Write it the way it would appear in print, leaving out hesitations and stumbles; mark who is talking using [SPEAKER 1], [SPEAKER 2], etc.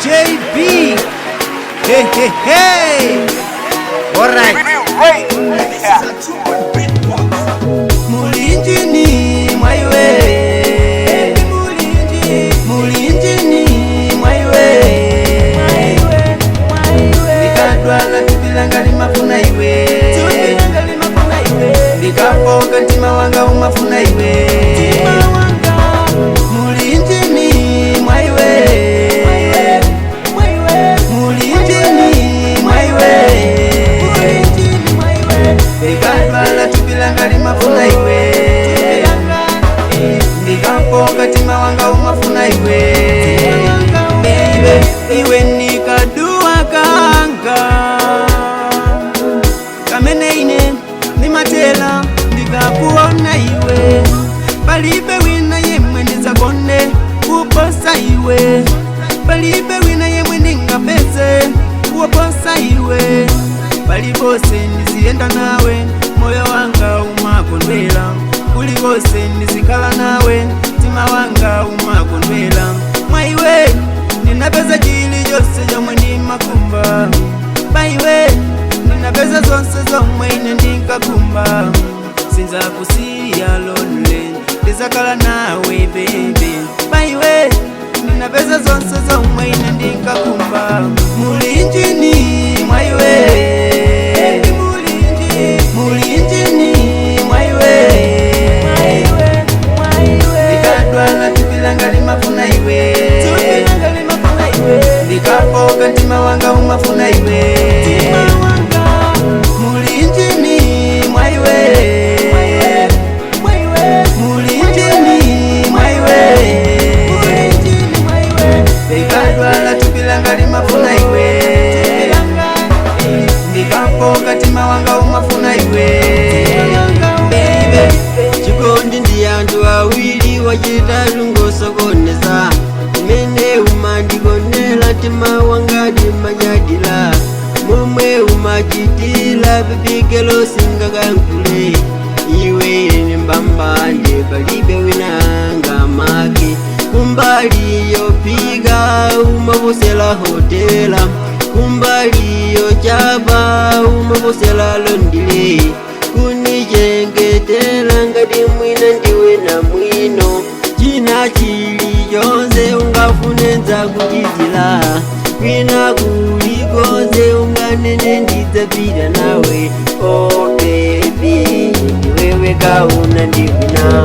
[SPEAKER 1] JB. Hey, hey, hey. All right. Mulinjini mwaiwe, mulinjini mwaiwe, nikadwala tubilanga limafuna iwe, ndikafoka ntima wanga umafuna iwe. Mulinjini mwaiwe, mulinjini mwaiwe, ndikadwala tubilanga limafuna iwe, ndikafoka ntima wanga umafuna iwe. Iwe nikadua kanga kameneine nimatela ndikakuona iwe, palibe wina yemwe ndizakone kuposa iwe, palibe wina yemwe ndingapeze kuposa iwe, palipose ndiziyenda nawe moyo wanga umakondwela, kulikose ndizikhala nawe mtima wanga umakondwela. Mwaiwe ninapeza chili chose chomwe ndimakumba, paiwe ninapeza zonse zomwe ine ndinkakumba, sinzakusiya lonely ndizakhala nawe baby, paiwe ninapeza zonse zomwe ine ndinkakumba. Mulinjini mwaiwe, mulinjini mwaiwe, ndikadwala tubilanga limafuna iwe, ndikafoka ntima wanga umafuna iwe. Mulinjini mwaiwe, mulinjini mwaiwe, ndikadwala tubilanga limafuna iwe, ndikafoka ntima wanga umafuna iwe.
[SPEAKER 2] Chikondi ndi anthu awiri wachitatu ngosokoneza, umene umandikonela mtima wanga ndimanyadila, momwe umachitila pepikelo singakankule, iwe ni mbambande palibe winanga make, kumbali yophika umavosela hotela, kumbali yochapa umavosela londile, kunichengetela ngati mwina ndiwe na mwino, china chili chonse ungafune nzakuchitila, kwina kulikonse unganene ndidzapita nawe. Oh baby, ndiwewe kauna ndiwina.